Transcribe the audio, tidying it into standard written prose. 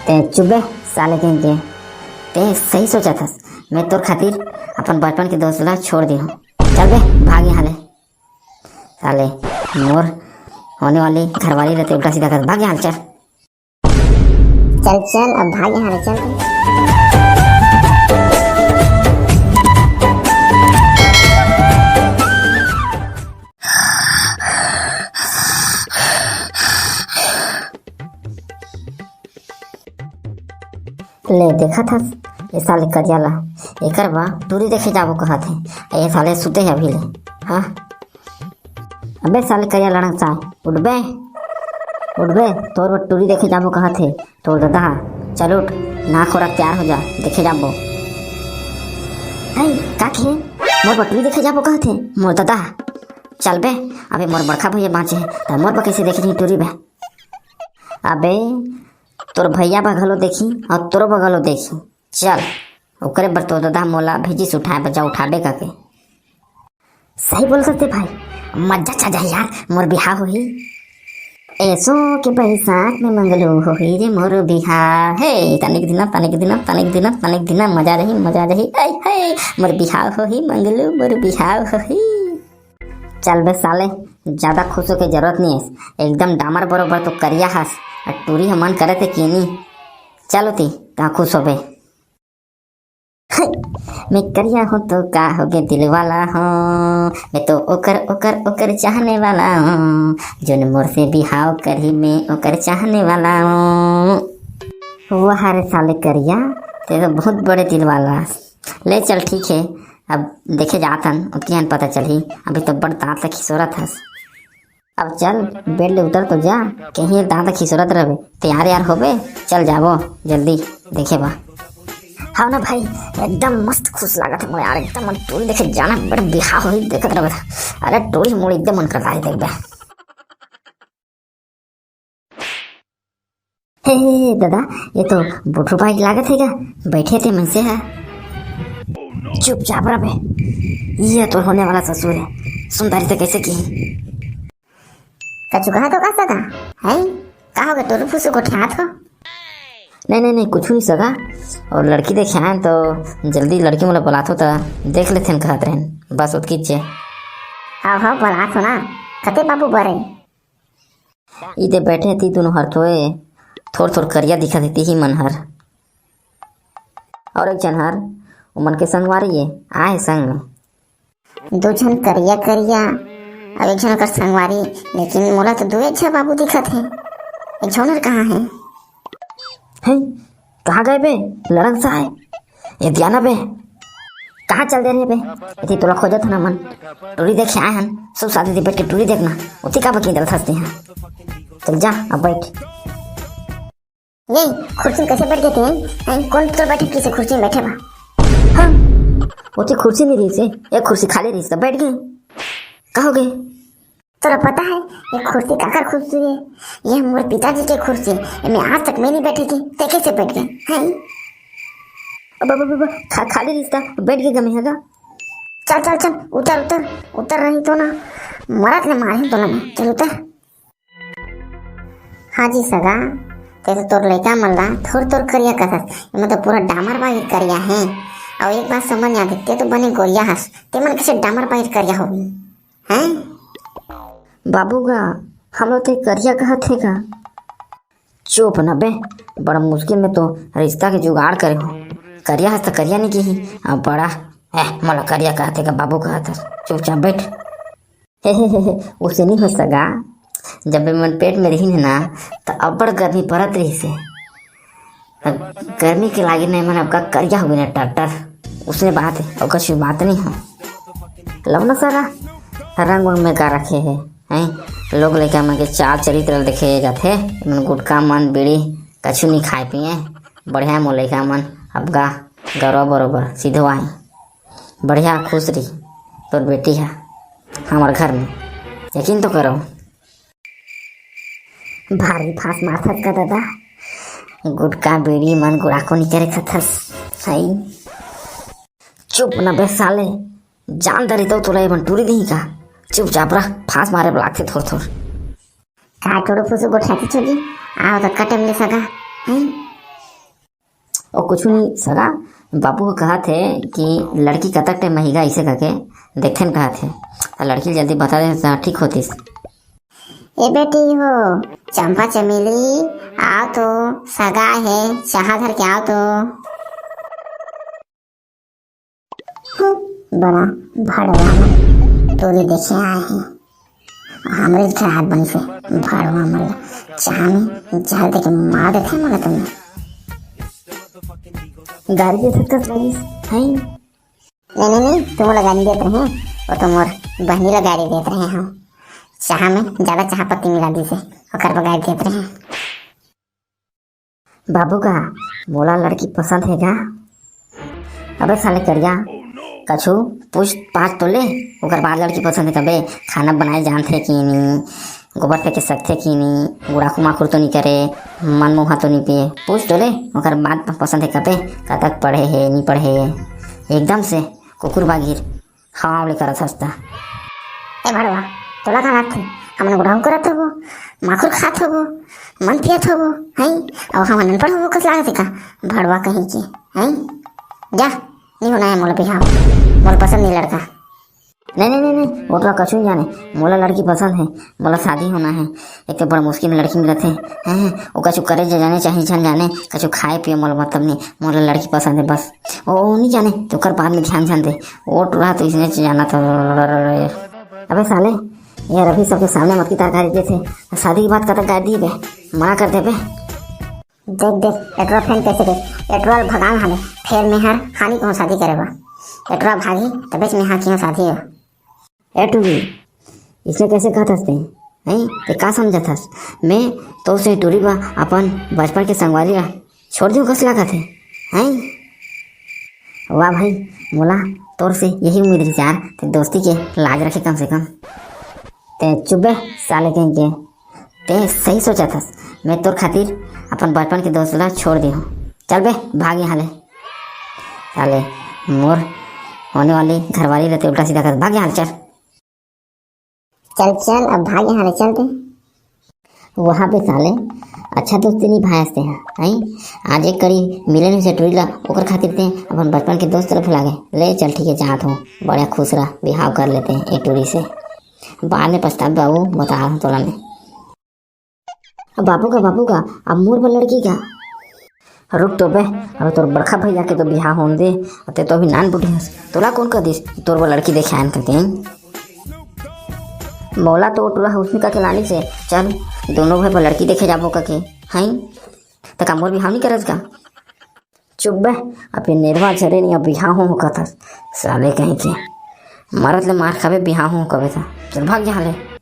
ते चुबे साले के ते सही सोचा था। मैं तोर खातिर अपन बचपन के दोस्त ला छोड़ दी हूँ। चल बे भाग यहाँ ले। साले मोर होने वाली घरवाली रहते उल्टा सीधा कर भाग यहाँ चल। चल चल अब भाग यहाँ चल। ले देखा था ये साले करियाला एकर बा टूरी देखे जाबो कहा थे ये साले सुते है अभी ले। हाँ अबे साले करिया लड़क सा उठ बे तोर वो टूरी देखे जाबो कहा थे तोर दादा। चल उठ ना खोरा तैयार हो जा देखे जाबो। का खे मोर बटुरी देखे जाबो कहा थे मोर दादा। चल बे अबे मोर बड़का भैया बाँचे तो मोर बा कैसे देखे टूरी बे। अबे तोर भैया बगलो देखी और तोरो बगलो देखी। चल ओकरे बर तो दादा मोला भेजी से उठाए बजा उठाबे करके। सही बोल सकते भाई मजा चा जाए यार मोर बिहार हो ही ऐसो के बैसाख में मंगलो हो ही रे मोर बिहार हे तनिक दिन मजा रही हे मोर बिहार हो ही मंगलो मोर बिहार हो ही। चल बे साले ज्यादा खुश हो के जरूरत नहीं है एकदम डामर बरोबर तो करिया हस टूरी मन करे थे कि नहीं। चलो ती कहाँ खुश हो बे। मैं करिया हूँ तो का हो गए दिल वाला हूँ मैं तो ओकर चाहने वाला हूँ जोन मोर से बिहाव करी मैं ओकर चाहने वाला हूँ। वाह रे साले करिया तेरे तो बहुत बड़े दिल वाला। ले चल ठीक है अब देखे जातन उतनी पता चली अभी तो बड़ दांत खिसोरत हस। अब चल बेड ले उतर तो जा कहीं दांत खिसोरत रहे तैयार यार हो बे। चल जाबो जल्दी देखे बा। हाँ ना भाई एकदम मस्त खुश लगा था मुझे यार एकदम मन टोली देखे जाना बड़ा बिहार हो ही देखत रहा था। अरे टोली मोड़ी एकदम मन करता है देख बे। हे दादा ये तो बुढ़ू भाई लागत है क्या बैठे थे मन से है। चुपचाप रह बे ये तो होने वाला ससुर है सुंदरी तो कैसे की कछु कहा तो का सका है कहा होगा टोरू फूसू को ठात हो। नहीं कुछ नहीं सका और लड़की देखे आए तो जल्दी लड़की मोला बुलातो तो देख लेते हैं कहत रहन बस उतकी चे। हाँ बुलात हो ना कते बाबू बरे इधे बैठे थी दोनों हर थोए थोड़ करिया दिखा देती ही मनहर और एक जनहर वो मन के संगवारी है आए संग में दो जन करिया अब एक जन कर संगवारी लेकिन मोला तो दो अच्छा बाबू दिखा थे एक झोनर कहाँ है। कहाँ गए बे लड़न सा है ये दियाना बे कहाँ चल दे रहे बे इतनी तोला खोजत है ना मन टूरी देखे आए हन सब शादी बैठ के टूरी देखना उतनी का बकी दल थसते हैं। चल जा अब बैठ। ये कुर्सी कैसे बैठ गए थे कौन तो बैठे किसी कुर्सी में बैठे बा। हाँ उतनी कुर्सी नहीं रही से एक कुर्सी खाली रही सब बैठ गए कहाँ गए। तोरा पता है ये कुर्सी काकर कुर्सी है ये मोर पिताजी के कुर्सी मैं आज तक मैं नहीं बैठी थी ते कैसे बैठ गए हैं। अब खाली रिश्ता बैठ के गमे हैगा। चल उतर रही तो ना मरत ने मारे तो ना चल उतर। हाँ जी सगा ते तो तोर लड़का मल्ला थोड़ करिया कसस मैं तो पूरा डामर बाई करिया है और एक बात समझ आ ते तो बने गोरिया हस ते मन कैसे डामर बाई करिया होगी हैं। बाबू का हम लोग तो करिया कहा थे का चुप न बे बड़ा मुश्किल में तो रिश्ता के जुगाड़ करे हो करिया हस तो करिया नहीं की अब बड़ा मला करिया कहा थे का बाबू कहा था चुपचाप बैठ। हे उसे नहीं हो सका जब मन पेट में रही ना तो अब बड़ गर्मी पड़त रही से गर्मी के लागे नहीं मन आपका करिया हो गई ना डॉक्टर उसने बात है और कुछ बात नहीं हो लो ना सारा रंग वंग में का रखे है लोग लेके मन के चाल चरित्र देखे जाते मन गुटका मन बीड़ी कछु नहीं खाए पिए बढ़िया मोर लड़का मन अब गा गौरव बरोबर सीधे आई बढ़िया खुश रही तोर बेटी है हमारे घर में यकीन तो करो। भारी फांस मारथस का दादा गुटका बीड़ी मन गुड़ाको नहीं करे खथस सही चुप न बे साले जान दरी तो तोला मन टूरी नहीं का चुपचाप रह फांस मारे बुलाते थोड़ का टोड़ो फुसु गोठाती छोड़ी आओ तो कटे मिले सका हैं और कुछ नहीं सगा बाबू को कहा थे कि लड़की कतक टाइम महिगा इसे करके देखे कहा थे तो लड़की जल्दी बता दे तो ठीक होतीस। ए बेटी हो चंपा चमेली आओ तो सगा है चाह धर के आओ तो। बड़ा भड़वा तोरी देखे आए हैं हमरे के हाथ बन से भड़वा मल्ला चाह में जहर देके मार देते मला तुमने। गाड़ी दे सकता है नहीं तुम लोग गाड़ी देते हैं वो तो मोर बहनी लोग गाड़ी देते रहे हम चाह में ज्यादा चाह पत्ती मिला दी से और कर गाड़ी देते रहे। बाबू का बोला लड़की पसंद है क्या? अबे साले करिया कछु पूछ पाछ तो ले ओकर बाद लड़की पसंद है कबे खाना बनाए जानते कि नहीं गोबर फेंके सकते कि नहीं गुड़ाखू माखुर तो नहीं करे मन मुहा तो नहीं पिए पूछ तो ले ओकर बाद पसंद है कबे कब तक पढ़े है नहीं पढ़े है एकदम से कुकुर बागिर हवा उड़े करत हंसता। ए भड़वा तोला का हाथ हमने गुड़ाखू करत हो माखुर खात हो मन पियत हो हैं और हम अनपढ़ हो कस लागत का भड़वा कहीं की हैं जा नहीं होना है मोला बिहाव मोला पसंद नहीं लड़का। नहीं वो तो कछु नहीं जाने मोला लड़की पसंद है मोला शादी होना है एक तो बड़ा मुश्किल में लड़की मिलत है वो कछु करे जाने चाहिए छन जाने कछु खाए पिए मोला मतलब नहीं मोला लड़की पसंद है बस वो नहीं जाने तो कर बाद में ध्यान दे वो टूरा तो इसने जाना था। अबे साले यार अभी सबके सामने मत की तरकारी देते शादी की बात कतक कर दी बे मना कर दे बे। देख एटरा फैन कैसे देख एटरा भगान हाले फेर में हर हानि को शादी करेबा एटरा भागी तबे में हाँ की शादी हो। ए टूरी इसे कैसे कहत हंसते हैं ते का समझत हस मैं तो से टूरी बा अपन बचपन के संगवारी ला छोड़ दियो कस लागत है हैं। वाह भाई मोला तोर से यही उम्मीद रही यार ते दोस्ती के लाज रखे कम से कम ते चुबे साले कहीं के ते सही सोचा था मैं तोर खातिर अपन बचपन के दोस्त ला छोड़ दी हूँ चल बे भाग यहाँ ले साले मोर होने वाली घरवाली रहते उल्टा सीधा कर भाग यहाँ चल चल अब भाग यहाँ चलते वहाँ पे साले अच्छा दोस्ती नहीं भाई हंसते हैं आज एक करी मिले नहीं से टूरी ला ओकर खातिर थे अपन बचपन के दोस्त तरफ लागे ले चल ठीक है चाहत हूँ बड़ा खुश रहा बिहाव कर लेते हैं एक टूरी से बाद में पछतावे बाबू बता रहा हूँ तोला में। बाबू का अब मोर पर लड़की का रुक तो बे अब तोर बड़खा भैया के तो बिहार होने दे ते तो अभी नान बुढ़ी हंस तोला कौन कर दिस तोर वो लड़की देखे आन करते हैं मौला तो टूरा उसमें का खिलानी से चल दोनों भाई पर लड़की देखे जाबो का के हैं तो का मोर बिहाव नहीं करस का चुप बे अपने निर्वा चरे नहीं अब बिहाव हो का था साले कहीं के मरत ले मार खावे बिहाव हो कबे था चल भाग यहाँ ले।